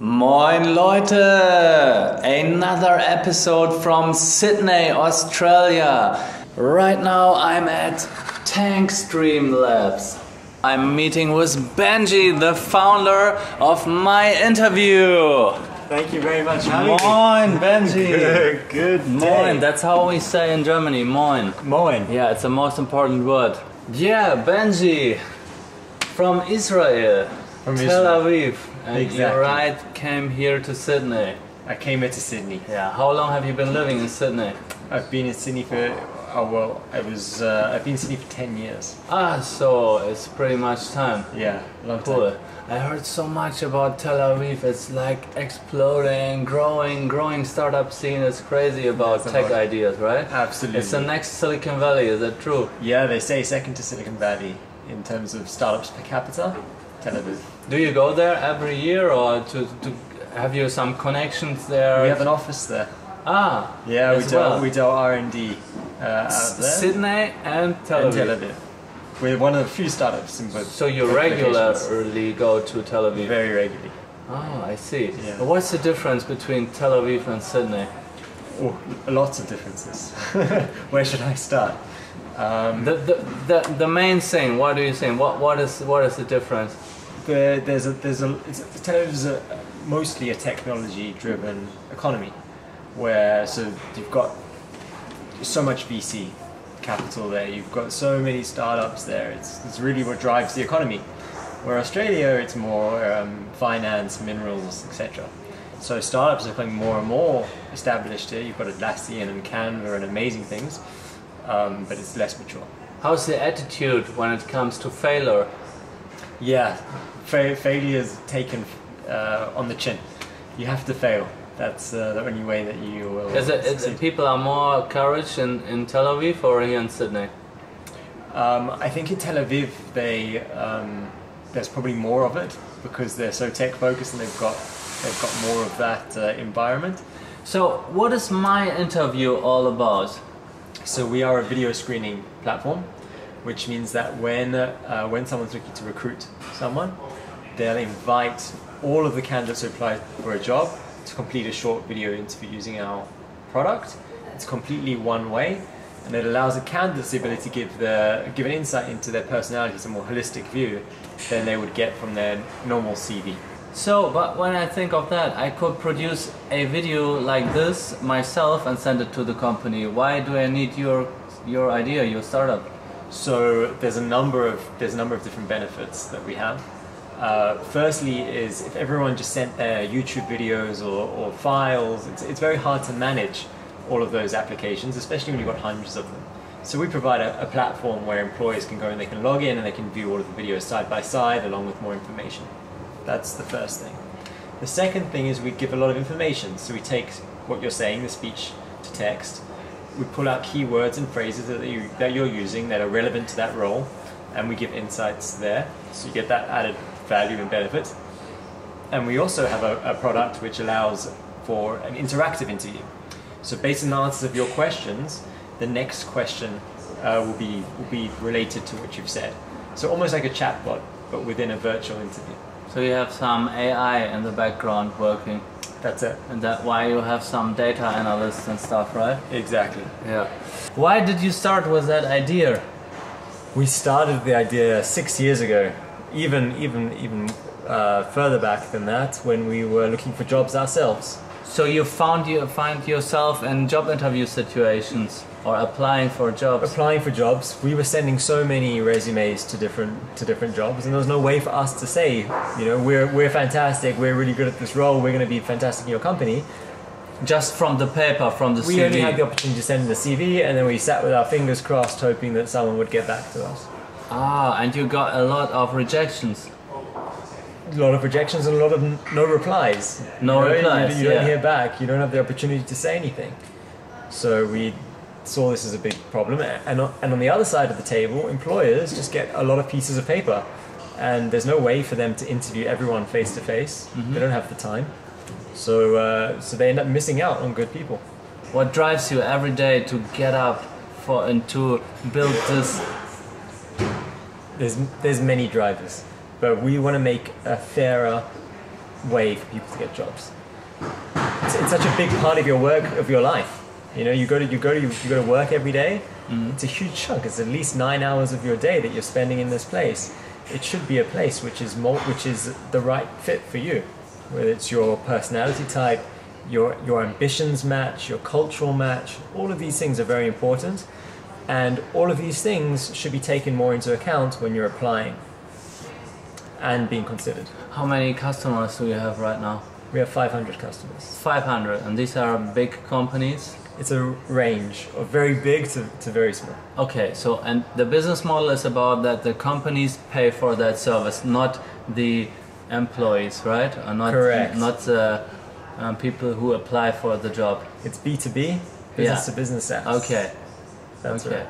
Moin Leute! Another episode from Sydney, Australia. Right now I'm at Tankstream Labs. I'm meeting with Benji, the founder of myInterview. Thank you very much. How Moin, Benji. Good day. Moin, that's how we say in Germany, moin. Moin. Yeah, it's the most important word. Yeah, Benji, from Israel, Tel Aviv. And Exactly. you came here to Sydney. I came here to Sydney. Yeah, how long have you been living in Sydney? I've been in Sydney for, I've been in Sydney for 10 years. Ah, so it's pretty much time. Yeah, long Cool. time. I heard so much about Tel Aviv. It's like exploding, growing startup scene. It's crazy about That's tech about- ideas, right? Absolutely. It's the next Silicon Valley, is that true? Yeah, they say second to Silicon Valley in terms of startups per capita. Tel Aviv. Do you go there every year or to have you some connections there? We have an office there. Ah, Yeah, as well. we do R&D out there. Sydney and Tel And Aviv. Tel Aviv. We're one of the few startups in both. So you both locations. regularly go to Tel Aviv? Very regularly. Oh, I see. Yeah. But what's the difference between Tel Aviv and Sydney? Oh, lots of differences. Where should I start? The main thing. What do you think? What is the difference? Tel Aviv is mostly a technology-driven economy, where you've got so much VC capital there. You've got so many startups there. It's really what drives the economy. Where Australia, it's more finance, minerals, etc. So startups are becoming more and more established here. You've got Atlassian and Canva and amazing things, but it's less mature. How's the attitude when it comes to failure? Yeah, failure is taken on the chin. You have to fail. That's the only way that you will succeed. People are more courage in Tel Aviv or here in Sydney? I think in Tel Aviv there's probably more of it because they're so tech focused and they've got more of that environment. So what is myInterview all about? So we are a video screening platform, which means that when someone's looking to recruit someone, they'll invite all of the candidates who apply for a job to complete a short video interview using our product. It's completely one way, and it allows the candidates the ability to give an insight into their personalities, a more holistic view than they would get from their normal CV. So, but when I think of that, I could produce a video like this myself and send it to the company. Why do I need your idea, your startup? So there's a number of different benefits that we have. Firstly is if everyone just sent their YouTube videos or files, it's very hard to manage all of those applications, especially when you've got hundreds of them. So we provide a platform where employees can go and they can log in and they can view all of the videos side by side along with more information. That's the first thing. The second thing is we give a lot of information. So we take what you're saying, the speech to text, we pull out keywords and phrases that you're using that are relevant to that role, and we give insights there. So you get that added value and benefit. And we also have a product which allows for an interactive interview. So based on the answers of your questions, the next question will be related to what you've said. So almost like a chatbot, but within a virtual interview. So you have some AI in the background working. That's it. And that's why you have some data analysts and stuff, right? Exactly. Yeah. Why did you start with that idea? We started the idea 6 years ago, even further back than that, when we were looking for jobs ourselves. So you find yourself in job interview situations or applying for jobs? Applying for jobs, we were sending so many resumes to different jobs, and there was no way for us to say, you know, we're fantastic, we're really good at this role, we're going to be fantastic in your company. Just from the paper, from the CV? We only had the opportunity to send in the CV, and then we sat with our fingers crossed hoping that someone would get back to us. Ah, and you got a lot of rejections? A lot of rejections and a lot of no replies. No replies, you don't yeah. hear back, you don't have the opportunity to say anything. So we saw this as a big problem, and on the other side of the table, employers just get a lot of pieces of paper, and there's no way for them to interview everyone face to face. They don't have the time, so they end up missing out on good people. What drives you every day to get up and to build this? There's many drivers, but we want to make a fairer way for people to get jobs. It's such a big part of your work, of your life. You know, you go to work every day. It's a huge chunk. It's at least 9 hours of your day that you're spending in this place. It should be a place which is the right fit for you, whether it's your personality type, your ambitions match, your cultural match. All of these things are very important, and all of these things should be taken more into account when you're applying and being considered. How many customers do you have right now? We have 500 customers. 500, and these are big companies? It's a range of very big to very small. Okay, so and the business model is about that the companies pay for that service, not the employees, right? Or not, correct. Not the people who apply for the job. It's B2B, business to business SaaS. Okay. That's okay.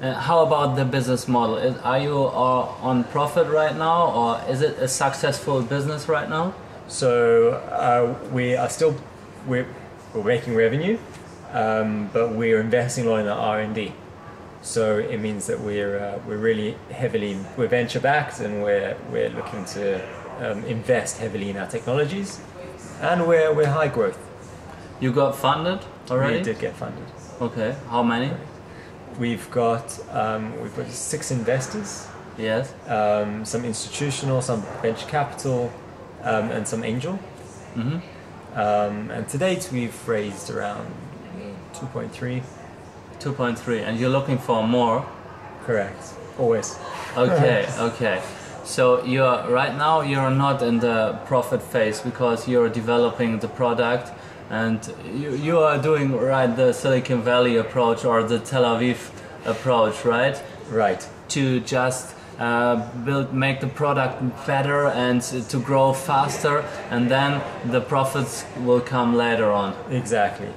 right. How about the business model? Are you on profit right now, or is it a successful business right now? So we're making revenue, but we're investing a lot in our R&D. So it means that we're really we're venture backed, and we're looking to invest heavily in our technologies, and we're high growth. You got funded already? We did get funded. Okay. How many? We've got 6 investors. Yes. Some institutional, some venture capital, and some angel. And to date we've raised around 2.3. 2.3, and you're looking for more? Correct. Always. Okay. Okay. So right now you're not in the profit phase because you're developing the product, and you are doing the Silicon Valley approach or the Tel Aviv approach, right? Right. To just make the product better and to grow faster, and then the profits will come later on. Exactly.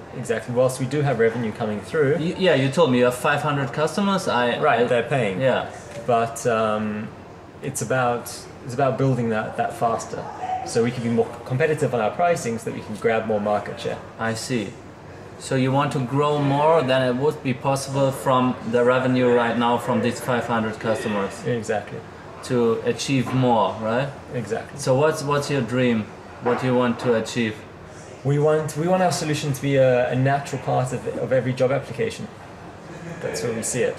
Whilst we do have revenue coming through. You told me you have 500 customers. They're paying. Yeah. But it's about building that faster, so we can be more competitive on our pricing, so that we can grab more market share. I see. So you want to grow more than it would be possible from the revenue right now from these 500 customers. Exactly. To achieve more, right? Exactly. So what's your dream? What do you want to achieve? We want our solution to be a natural part of every job application. That's where we see it.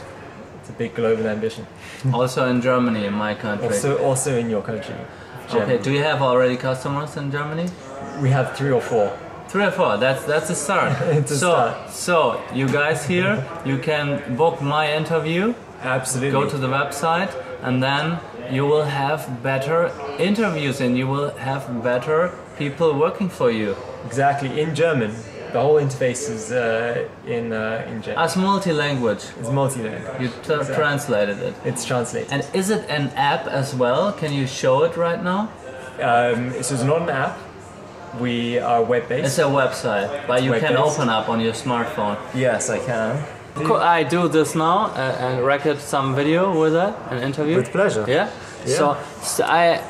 It's a big global ambition. Also in Germany, in my country. Also in your country. Germany. Okay. Do you have already customers in Germany? We have 3 or 4. 3 or 4. That's a start. It's a start. So you guys here, you can book myInterview. Absolutely. Go to the website, and then you will have better interviews, and you will have better people working for you. Exactly. In German. The whole interface is in German. As multi-language. It's multi-language. You translated it. It's translated. And is it an app as well? Can you show it right now? So it's not an app. We are web-based. It's a website, but you can open up on your smartphone. Yes, I can. Could I do this now and record some video with it, an interview? With pleasure. Yeah? So I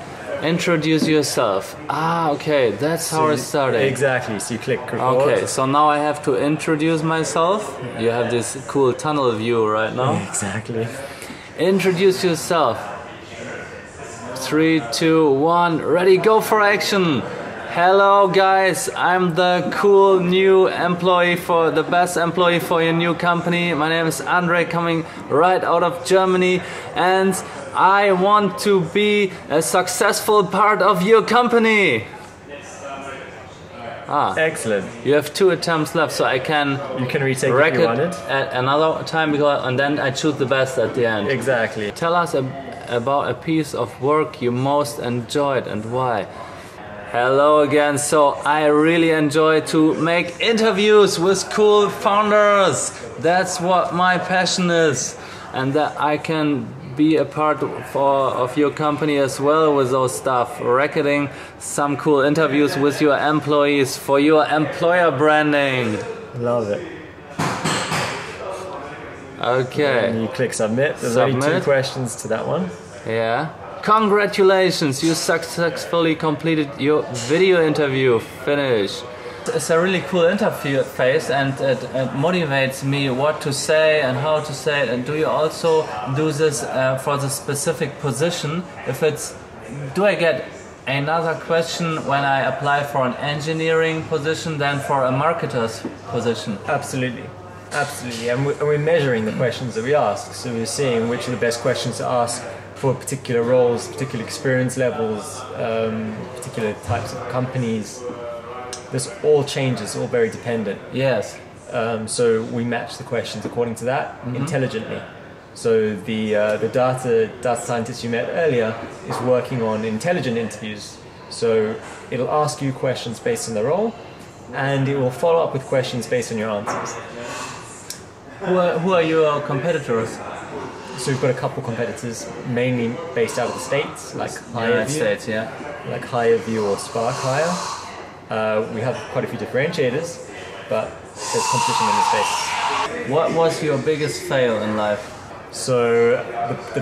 introduce yourself. Okay, that's how it's starting. Exactly, so you click record. Okay, so now I have to introduce myself. You have this cool tunnel view right now. Exactly. Introduce yourself. 3, 2, 1, ready, go for action! Hello guys, I'm the cool new employee the best employee for your new company. My name is André, coming right out of Germany, and I want to be a successful part of your company. Excellent. You have 2 attempts left, so I can retake record if you want it. At another time, and then I choose the best at the end. Exactly. Tell us about a piece of work you most enjoyed and why. Hello again. So I really enjoy to make interviews with cool founders. That's what my passion is, and that I can be a part of your company as well with those stuff, recording some cool interviews with your employees for your employer branding. Love it. Okay. And you click submit. There's only 2 questions to that one. Yeah. Congratulations, you successfully completed your video interview. Finish. It's a really cool interface, and it motivates me what to say and how to say it. And do you also do this for the specific position? Do I get another question when I apply for an engineering position than for a marketer's position. Absolutely. Absolutely. And we're measuring the questions that we ask. So we're seeing which are the best questions to ask for particular roles, particular experience levels, particular types of companies. This all changes, all very dependent. Yes. So we match the questions according to that intelligently. So the data scientist you met earlier is working on intelligent interviews. So it'll ask you questions based on the role, and it will follow up with questions based on your answers. Who are your competitors? So we've got a couple competitors, mainly based out of the States, like United States, yeah. like HireView or Spark Hire. We have quite a few differentiators, but there's competition in the space. What was your biggest fail in life? So the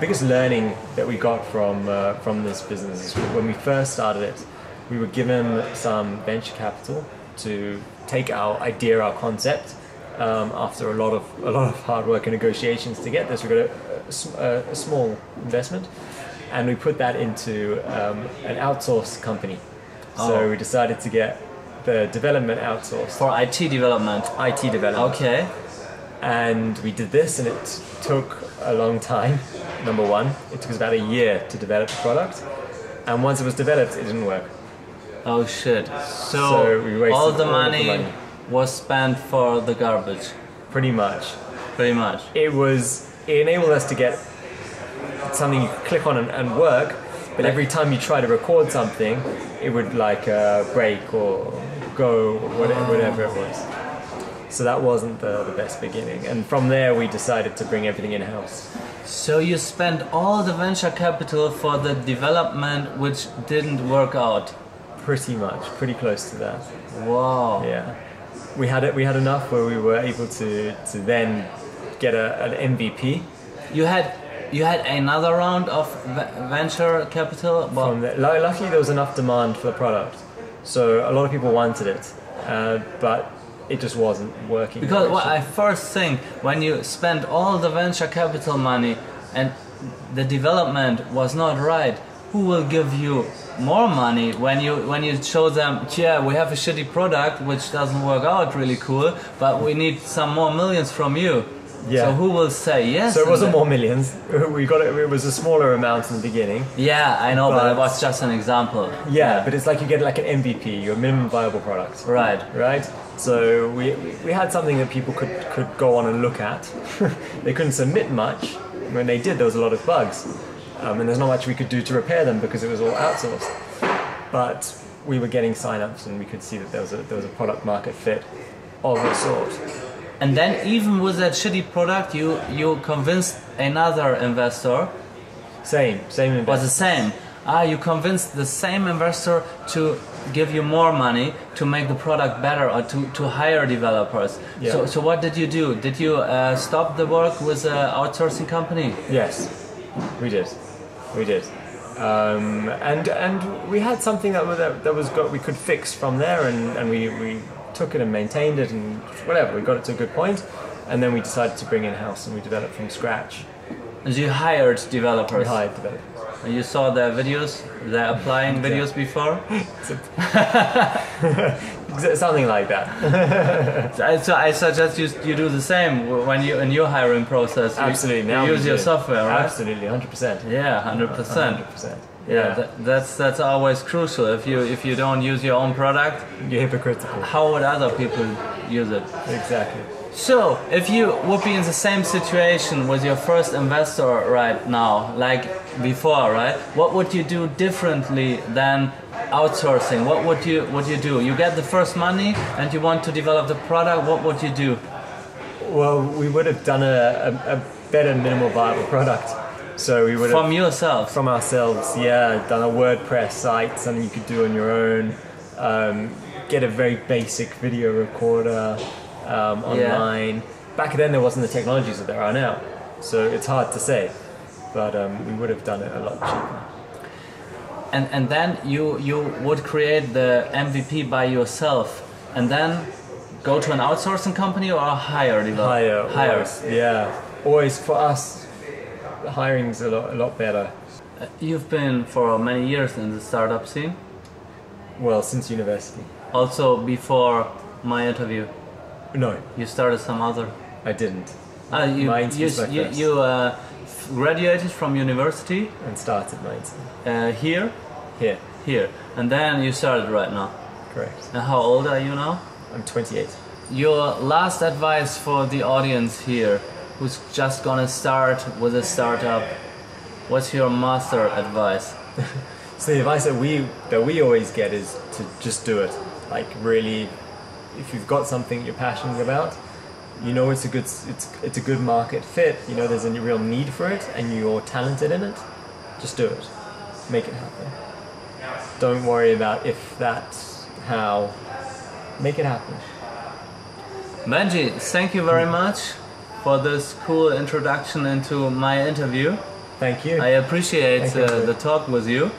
biggest learning that we got from this business is when we first started it, we were given some venture capital to take our idea, our concept. After a lot of hard work and negotiations to get this, we got a small investment, and we put that into an outsourced company. So we decided to get the development outsourced. For IT development? IT development. Okay. And we did this, and it took a long time. Number one, it took us about a year to develop the product, and once it was developed, it didn't work. Oh shit! So we wasted all the money was spent for the garbage. Pretty much. Pretty much. It enabled us to get something you could click on and work, but every time you try to record something, it would like break or go, or whatever it was. So that wasn't the best beginning. And from there, we decided to bring everything in-house. So you spent all the venture capital for the development which didn't work out? Pretty much, pretty close to that. Wow. Yeah. We had enough where we were able to then get an MVP. You had another round of venture capital? Well, luckily there was enough demand for the product. So a lot of people wanted it, but it just wasn't working. Because what I first think, when you spend all the venture capital money and the development was not right, who will give you more money when you show them, yeah, we have a shitty product which doesn't work out really cool, but we need some more millions from you. Yeah. So who will say yes? So it wasn't more millions. We got it. It was a smaller amount in the beginning. Yeah, I know, but it was just an example. Yeah, but it's like you get like an MVP, your minimum viable product. Right. Right. So we had something that people could go on and look at. They couldn't submit much. When they did, there was a lot of bugs, and there's not much we could do to repair them because it was all outsourced. But we were getting sign-ups, and we could see that there was a product market fit of a sort. And then even with that shitty product, you convinced another investor. Same investor. Was the same. You convinced the same investor to give you more money to make the product better or to hire developers. Yeah. So what did you do? Did you stop the work with an outsourcing company? Yes, we did. And we had something that was we could fix from there, and we took it and maintained it and whatever. We got it to a good point, and then we decided to bring in-house and we developed from scratch. And you hired developers? We hired developers. And you saw their videos, their applying videos before? Something like that. So I suggest you do the same when in your hiring process. Absolutely. You use your software, right? Absolutely, 100%. Yeah, 100%. 100%. Yeah, that's always crucial. If you don't use your own product, you're hypocritical. How would other people use it? Exactly. So, if you would be in the same situation with your first investor right now, like before, right? What would you do differently than outsourcing? What would you do? You get the first money and you want to develop the product. What would you do? Well, we would have done a better minimal viable product. So we would from yourself, from ourselves, yeah. Done a WordPress site, something you could do on your own. Get a very basic video recorder online. Back then, there wasn't the technologies that there are now, so it's hard to say. But we would have done it a lot cheaper. And then you would create the MVP by yourself, and then go to an outsourcing company or hire developers. Hire. Yeah, always for us. Hiring's a lot better. You've been for many years in the startup scene. Well, since university. Also before myInterview. No, You started some other. I didn't. You graduated from university And started my here, here. and then you started right now. Correct. And how old are you now? I'm 28. Your last advice for the audience here, who's just gonna start with a startup. What's your master advice? So the advice that we always get is to just do it. Like really, if you've got something you're passionate about, you know it's a good market fit. You know there's a real need for it, and you're talented in it. Just do it. Make it happen. Don't worry about if, that's, how. Make it happen. Benji, thank you very much for this cool introduction into myInterview. Thank you. I appreciate the talk with you.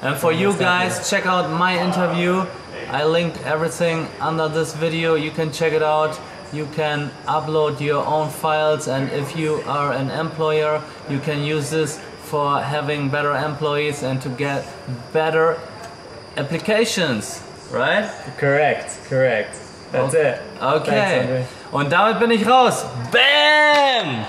And for you guys, check out myInterview. I linked everything under this video. You can check it out. You can upload your own files, and if you are an employer, you can use this for having better employees and to get better applications, right? Correct. That's it. Okay. Thanks, André. Und damit bin ich raus. Bam!